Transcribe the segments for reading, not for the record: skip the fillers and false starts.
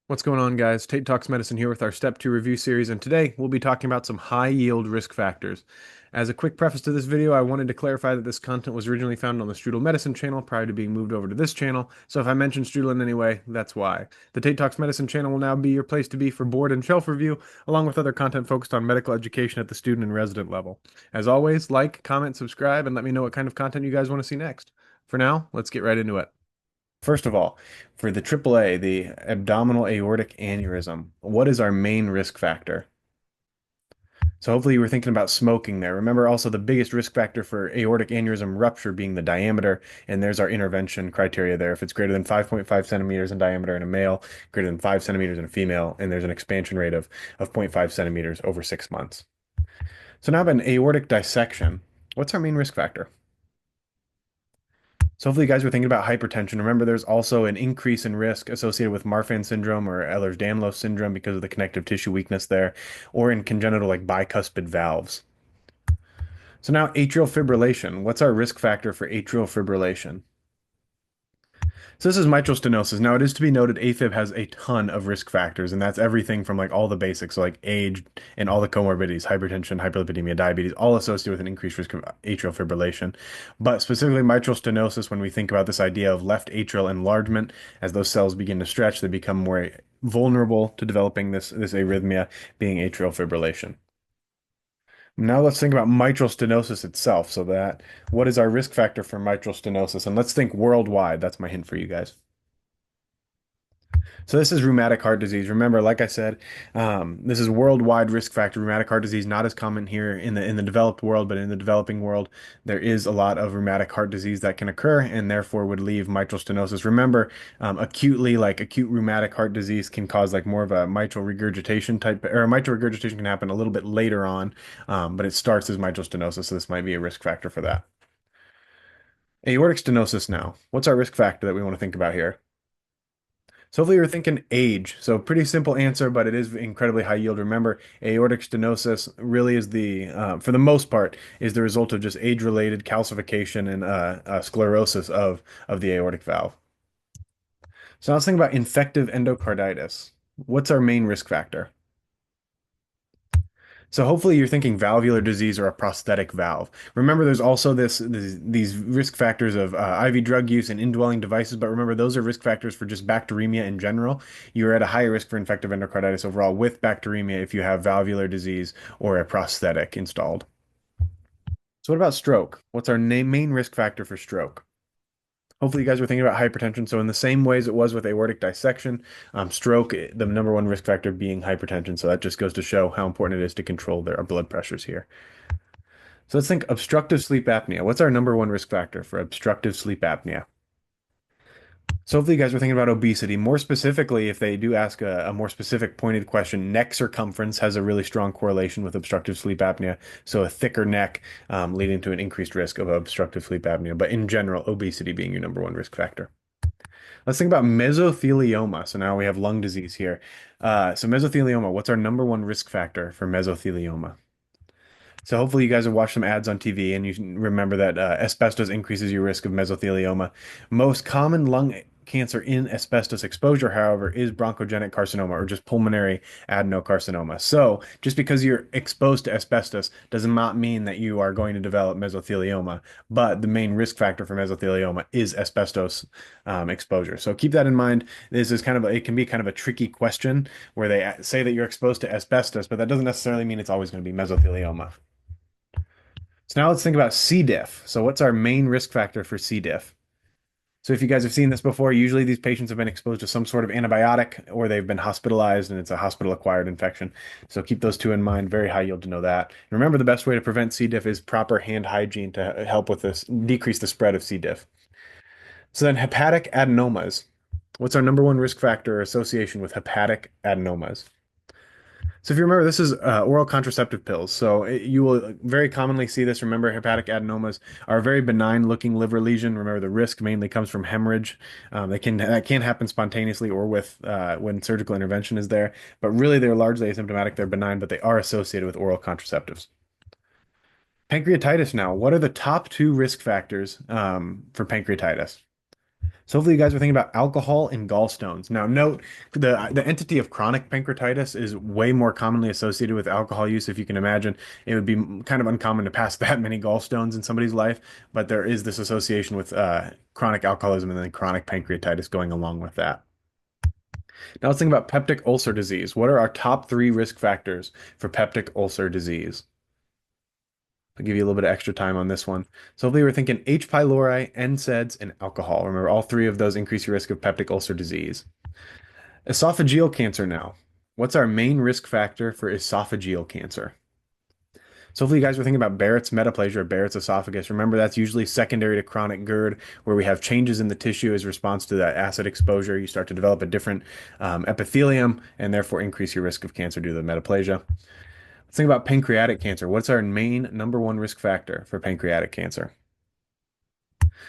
What's going on, guys? Tate Talks Medicine here with our Step 2 review series, and today we'll be talking about some high-yield risk factors. As a quick preface to this video, I wanted to clarify that this content was originally found on the Strudel Medicine channel prior to being moved over to this channel, so if I mention Strudel in any way, that's why. The Tate Talks Medicine channel will now be your place to be for board and shelf review, along with other content focused on medical education at the student and resident level. As always, like, comment, subscribe, and let me know what kind of content you guys want to see next. For now, let's get right into it. First of all, for the AAA, the abdominal aortic aneurysm, what is our main risk factor? So hopefully you were thinking about smoking there. Remember also the biggest risk factor for aortic aneurysm rupture being the diameter, and there's our intervention criteria there. If it's greater than 5.5 centimeters in diameter in a male, greater than 5 centimeters in a female, and there's an expansion rate of zero point 0.5 centimeters over 6 months. So now about an aortic dissection, what's our main risk factor? So hopefully you guys were thinking about hypertension. Remember, there's also an increase in risk associated with Marfan syndrome or Ehlers-Danlos syndrome because of the connective tissue weakness there, or in congenital like bicuspid valves. So now atrial fibrillation. What's our risk factor for atrial fibrillation? So this is mitral stenosis. Now it is to be noted AFib has a ton of risk factors, and that's everything from like all the basics, so like age and all the comorbidities, hypertension, hyperlipidemia, diabetes, all associated with an increased risk of atrial fibrillation. But specifically mitral stenosis, when we think about this idea of left atrial enlargement, as those cells begin to stretch, they become more vulnerable to developing this arrhythmia, being atrial fibrillation. Now let's think about mitral stenosis itself. So that, what is our risk factor for mitral stenosis? And let's think worldwide. That's my hint for you guys. So this is rheumatic heart disease. Remember, like I said, this is worldwide risk factor. Rheumatic heart disease not as common here in the developed world, but in the developing world, there is a lot of rheumatic heart disease that can occur, and therefore would leave mitral stenosis. Remember, acutely, like acute rheumatic heart disease can cause like more of a mitral regurgitation type, or mitral regurgitation can happen a little bit later on, but it starts as mitral stenosis, so this might be a risk factor for that. Aortic stenosis now. What's our risk factor that we want to think about here? So hopefully you're thinking age. So pretty simple answer, but it is incredibly high yield. Remember, aortic stenosis really is for the most part, is the result of just age-related calcification and sclerosis of the aortic valve. So now let's think about infective endocarditis. What's our main risk factor? So hopefully you're thinking valvular disease or a prosthetic valve. Remember, there's also these risk factors of IV drug use and indwelling devices, but remember those are risk factors for just bacteremia in general. You're at a higher risk for infective endocarditis overall with bacteremia if you have valvular disease or a prosthetic installed. So what about stroke? What's our main risk factor for stroke? Hopefully you guys were thinking about hypertension. So in the same ways it was with aortic dissection, stroke, the number one risk factor being hypertension. So that just goes to show how important it is to control their blood pressures here. So let's think obstructive sleep apnea. What's our number one risk factor for obstructive sleep apnea? So hopefully you guys were thinking about obesity. More specifically, if they do ask a more specific pointed question, neck circumference has a really strong correlation with obstructive sleep apnea. So a thicker neck leading to an increased risk of obstructive sleep apnea. But in general, obesity being your number one risk factor. Let's think about mesothelioma. So now we have lung disease here. So mesothelioma, what's our number one risk factor for mesothelioma? So hopefully you guys have watched some ads on TV and you can remember that asbestos increases your risk of mesothelioma. Most common lung cancer in asbestos exposure, however, is bronchogenic carcinoma or just pulmonary adenocarcinoma. So just because you're exposed to asbestos does not mean that you are going to develop mesothelioma, but the main risk factor for mesothelioma is asbestos exposure. So keep that in mind. This is it can be kind of a tricky question where they say that you're exposed to asbestos, but that doesn't necessarily mean it's always going to be mesothelioma. So now let's think about C. diff. So what's our main risk factor for C. diff? So if you guys have seen this before, usually these patients have been exposed to some sort of antibiotic or they've been hospitalized and it's a hospital-acquired infection. So keep those two in mind. Very high yield to know that. And remember, the best way to prevent C. diff is proper hand hygiene to help with this, decrease the spread of C. diff. So then hepatic adenomas. What's our number one risk factor or association with hepatic adenomas? So if you remember, this is oral contraceptive pills. So you will very commonly see this. Remember, hepatic adenomas are a very benign looking liver lesion. Remember, the risk mainly comes from hemorrhage. That can happen spontaneously or with when surgical intervention is there. But really, they're largely asymptomatic. They're benign, but they are associated with oral contraceptives. Pancreatitis now. What are the top two risk factors for pancreatitis? So hopefully you guys are thinking about alcohol and gallstones. Now note the entity of chronic pancreatitis is way more commonly associated with alcohol use. If you can imagine, it would be kind of uncommon to pass that many gallstones in somebody's life, but there is this association with chronic alcoholism and then chronic pancreatitis going along with that. Now let's think about peptic ulcer disease. What are our top three risk factors for peptic ulcer disease? I'll give you a little bit of extra time on this one. So hopefully we're thinking H. pylori, NSAIDs, and alcohol. Remember, all three of those increase your risk of peptic ulcer disease. Esophageal cancer now. What's our main risk factor for esophageal cancer? So hopefully you guys are thinking about Barrett's metaplasia or Barrett's esophagus. Remember, that's usually secondary to chronic GERD, where we have changes in the tissue as a response to that acid exposure. You start to develop a different epithelium and therefore increase your risk of cancer due to the metaplasia. Let's think about pancreatic cancer. What's our main number one risk factor for pancreatic cancer?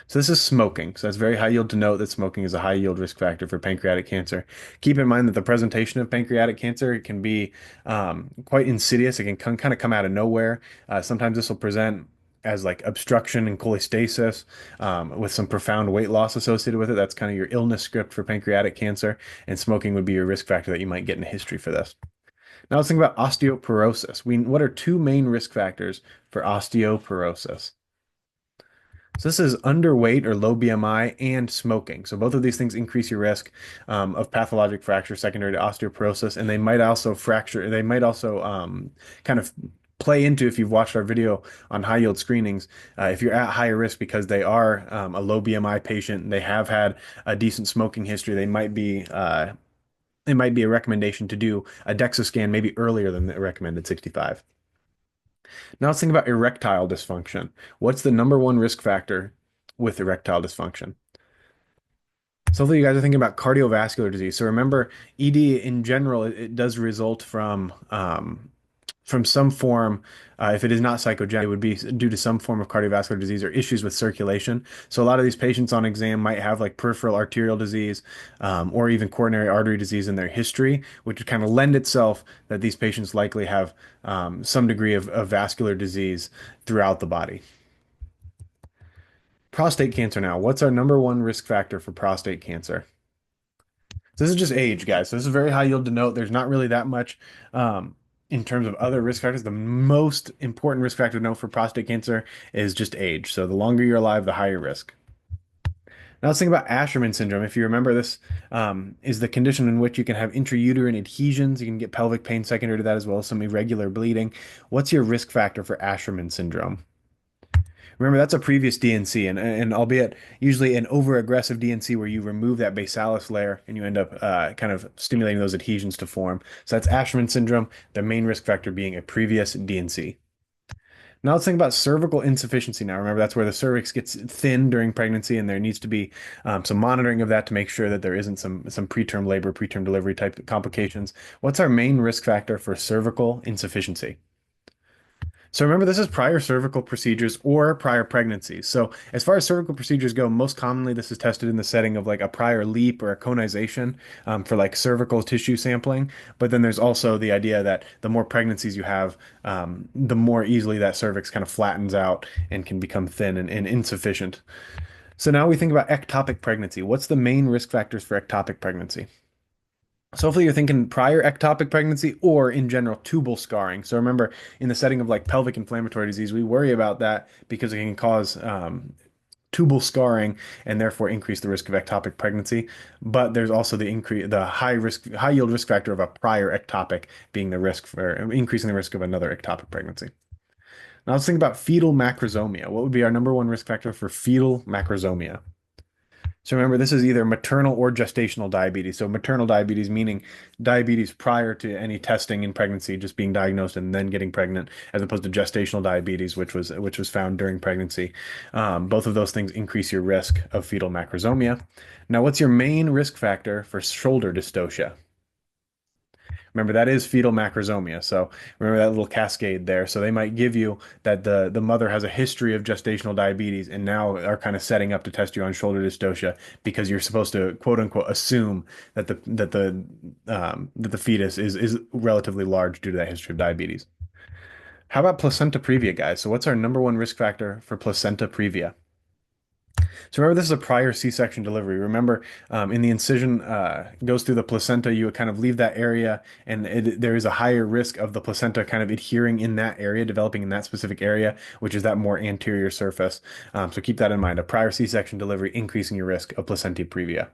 So this is smoking. So that's very high yield to note that smoking is a high yield risk factor for pancreatic cancer. Keep in mind that the presentation of pancreatic cancer can be quite insidious. It can kind of come out of nowhere. Sometimes this will present as like obstruction and cholestasis with some profound weight loss associated with it. That's kind of your illness script for pancreatic cancer, and smoking would be your risk factor that you might get in a history for this. Now let's think about osteoporosis. What are two main risk factors for osteoporosis? So this is underweight or low BMI and smoking. So both of these things increase your risk of pathologic fracture secondary to osteoporosis, and they might also fracture. They might also kind of play into if you've watched our video on high yield screenings. If you're at higher risk because they are a low BMI patient, and they have had a decent smoking history, they might be. It might be a recommendation to do a DEXA scan maybe earlier than the recommended 65. Now let's think about erectile dysfunction. What's the number one risk factor with erectile dysfunction? So hopefully you guys are thinking about cardiovascular disease. So remember, ED in general, it does result from some form, if it is not psychogenic, it would be due to some form of cardiovascular disease or issues with circulation. So a lot of these patients on exam might have like peripheral arterial disease or even coronary artery disease in their history, which would kind of lend itself that these patients likely have some degree of vascular disease throughout the body. Prostate cancer now. What's our number one risk factor for prostate cancer? So this is just age, guys. So this is very high yield to note. There's not really that much in terms of other risk factors. The most important risk factor to know for prostate cancer is just age. So the longer you're alive, the higher risk. Now let's think about Asherman syndrome. If you remember, this is the condition in which you can have intrauterine adhesions. You can get pelvic pain secondary to that as well as some irregular bleeding. What's your risk factor for Asherman syndrome? Remember, that's a previous DNC, and albeit usually an over-aggressive DNC where you remove that basalis layer and you end up kind of stimulating those adhesions to form. So that's Asherman syndrome, the main risk factor being a previous DNC. Now let's think about cervical insufficiency now. Remember, that's where the cervix gets thin during pregnancy, and there needs to be some monitoring of that to make sure that there isn't some preterm labor, preterm delivery type complications. What's our main risk factor for cervical insufficiency? So remember, this is prior cervical procedures or prior pregnancies. So as far as cervical procedures go, most commonly this is tested in the setting of like a prior LEEP or a conization for like cervical tissue sampling. But then there's also the idea that the more pregnancies you have, the more easily that cervix kind of flattens out and can become thin and insufficient. So now we think about ectopic pregnancy. What's the main risk factors for ectopic pregnancy? So hopefully you're thinking prior ectopic pregnancy or in general tubal scarring. So remember, in the setting of like pelvic inflammatory disease, we worry about that because it can cause tubal scarring and therefore increase the risk of ectopic pregnancy. But there's also the high yield risk factor of a prior ectopic being the risk for increasing the risk of another ectopic pregnancy. Now let's think about fetal macrosomia. What would be our number one risk factor for fetal macrosomia? So remember, this is either maternal or gestational diabetes. So maternal diabetes meaning diabetes prior to any testing in pregnancy, just being diagnosed and then getting pregnant, as opposed to gestational diabetes, which was found during pregnancy. Both of those things increase your risk of fetal macrosomia. Now, what's your main risk factor for shoulder dystocia? Remember, that is fetal macrosomia. So remember that little cascade there. So they might give you that the mother has a history of gestational diabetes and now are kind of setting up to test you on shoulder dystocia because you're supposed to quote unquote assume that the fetus is relatively large due to that history of diabetes. How about placenta previa, guys? So what's our number one risk factor for placenta previa? So remember, this is a prior C-section delivery. Remember, in the incision goes through the placenta, you would kind of leave that area, and there is a higher risk of the placenta kind of adhering in that area, developing in that specific area, which is that more anterior surface. So keep that in mind. A prior C-section delivery increasing your risk of placental previa.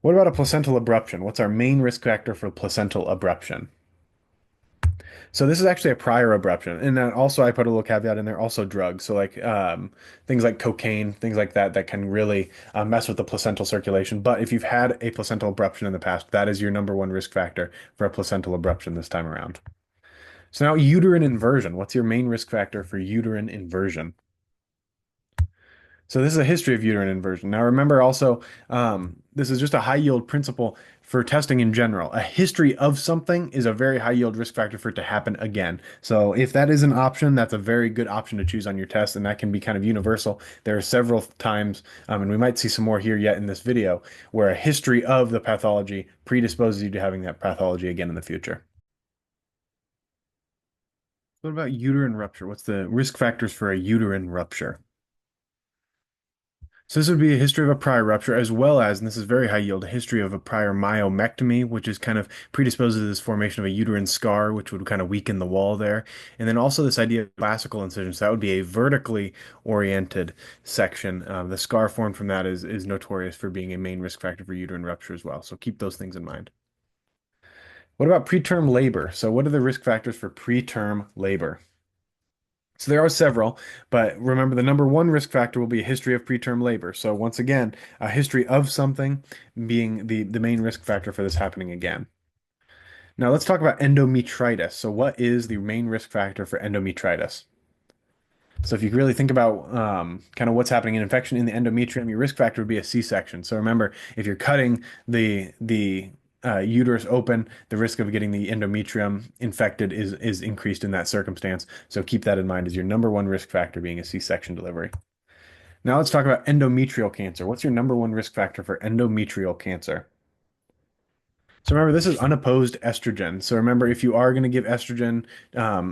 What about a placental abruption? What's our main risk factor for placental abruption? So this is actually a prior abruption, and then also I put a little caveat in there. Also drugs, so like things like cocaine, things like that, that can really mess with the placental circulation. But if you've had a placental abruption in the past, that is your number one risk factor for a placental abruption this time around. So now uterine inversion. What's your main risk factor for uterine inversion? So this is a history of uterine inversion. Now remember also, this is just a high yield principle for testing in general. A history of something is a very high yield risk factor for it to happen again. So if that is an option, that's a very good option to choose on your test, and that can be kind of universal. There are several times, and we might see some more here yet in this video, where a history of the pathology predisposes you to having that pathology again in the future. What about uterine rupture? What's the risk factors for a uterine rupture? So this would be a history of a prior rupture, as well as, and this is very high yield, a history of a prior myomectomy, which is kind of predisposes to this formation of a uterine scar, which would kind of weaken the wall there. And then also this idea of classical incision. So that would be a vertically oriented section. The scar formed from that is notorious for being a main risk factor for uterine rupture as well. So keep those things in mind. What about preterm labor? So what are the risk factors for preterm labor? So there are several, but remember the number one risk factor will be a history of preterm labor. So once again, a history of something being the main risk factor for this happening again. Now let's talk about endometritis. So what is the main risk factor for endometritis? So if you really think about kind of what's happening in infection in the endometrium, your risk factor would be a C-section. So remember, if you're cutting the uterus open, the risk of getting the endometrium infected is increased in that circumstance. So keep that in mind as your number one risk factor being a C-section delivery. Now let's talk about endometrial cancer. What's your number one risk factor for endometrial cancer? So remember, this is unopposed estrogen. So remember, if you are going to give estrogen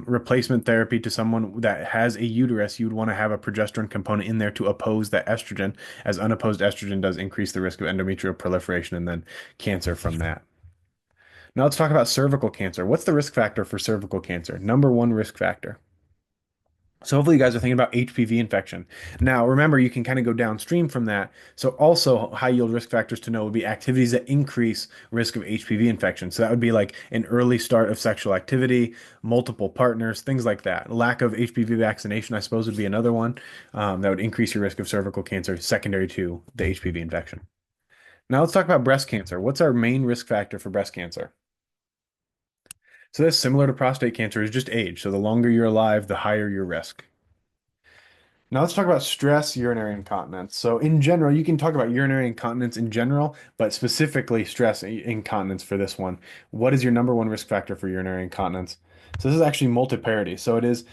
replacement therapy to someone that has a uterus, you would want to have a progesterone component in there to oppose that estrogen, as unopposed estrogen does increase the risk of endometrial proliferation and then cancer from that. Now let's talk about cervical cancer. What's the risk factor for cervical cancer? Number one risk factor. So hopefully you guys are thinking about HPV infection. Now, remember, you can kind of go downstream from that. So also high yield risk factors to know would be activities that increase risk of HPV infection. So that would be like an early start of sexual activity, multiple partners, things like that. Lack of HPV vaccination, I suppose, would be another one that would increase your risk of cervical cancer secondary to the HPV infection. Now let's talk about breast cancer. What's our main risk factor for breast cancer? So that's similar to prostate cancer, is just age. So the longer you're alive, the higher your risk. Now let's talk about stress urinary incontinence. So in general, you can talk about urinary incontinence in general, but specifically stress incontinence for this one. What is your number one risk factor for urinary incontinence? So this is actually multiparity. So it is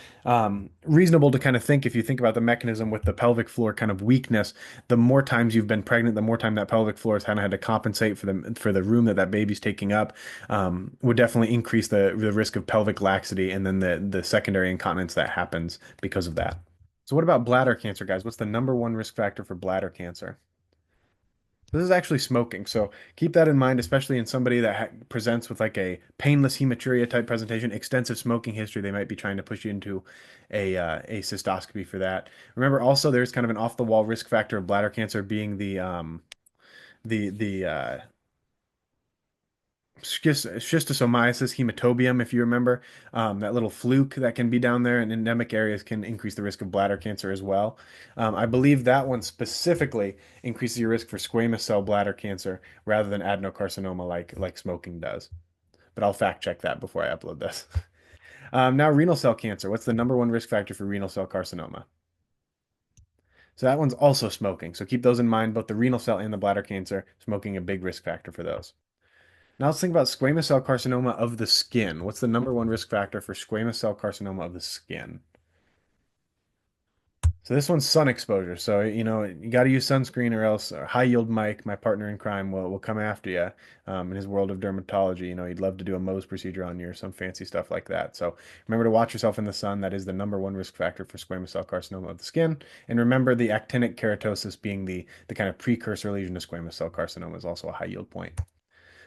reasonable to kind of think, if you think about the mechanism with the pelvic floor kind of weakness, the more times you've been pregnant, the more time that pelvic floor has kind of had to compensate for the room that baby's taking up, would definitely increase the risk of pelvic laxity and then the secondary incontinence that happens because of that. So what about bladder cancer, guys? What's the number one risk factor for bladder cancer? This is actually smoking. So keep that in mind, especially in somebody that presents with like a painless hematuria type presentation, extensive smoking history. They might be trying to push you into a cystoscopy for that. Remember, also there's kind of an off the wall risk factor of bladder cancer being the schistosomiasis hematobium, if you remember, that little fluke that can be down there in endemic areas can increase the risk of bladder cancer as well. I believe that one specifically increases your risk for squamous cell bladder cancer rather than adenocarcinoma like smoking does. But I'll fact check that before I upload this. Now, renal cell cancer. What's the number one risk factor for renal cell carcinoma? So that one's also smoking. So keep those in mind, both the renal cell and the bladder cancer, smoking a big risk factor for those. Now let's think about squamous cell carcinoma of the skin. What's the number one risk factor for squamous cell carcinoma of the skin? So this one's sun exposure. So, you got to use sunscreen or else high yield Mike, my partner in crime, will come after you. In his world of dermatology, he'd love to do a Mohs procedure on you or some fancy stuff like that. So remember to watch yourself in the sun. That is the number one risk factor for squamous cell carcinoma of the skin. And remember the actinic keratosis being the kind of precursor lesion to squamous cell carcinoma is also a high yield point.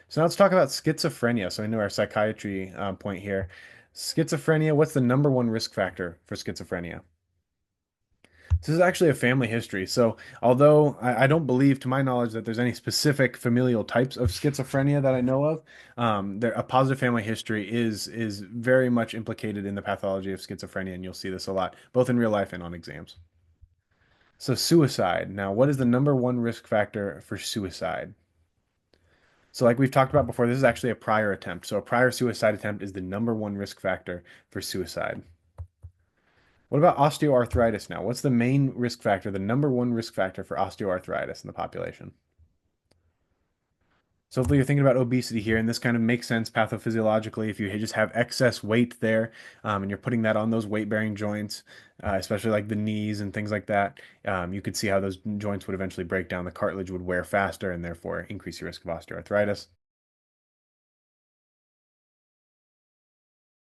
So now let's talk about schizophrenia. So into our psychiatry point here. Schizophrenia, what's the number one risk factor for schizophrenia? This is actually a family history. So, although I don't believe, to my knowledge, that there's any specific familial types of schizophrenia that I know of, a positive family history is very much implicated in the pathology of schizophrenia, and you'll see this a lot, both in real life and on exams. So, suicide. Now, what is the number one risk factor for suicide? So, like we've talked about before, this is actually a prior attempt. So, a prior suicide attempt is the number one risk factor for suicide. What about osteoarthritis now? What's the main risk factor, the number one risk factor for osteoarthritis in the population? So hopefully you're thinking about obesity here, and this kind of makes sense pathophysiologically. If you just have excess weight there, and you're putting that on those weight-bearing joints, especially like the knees and things like that, you could see how those joints would eventually break down. The cartilage would wear faster, and therefore increase your risk of osteoarthritis.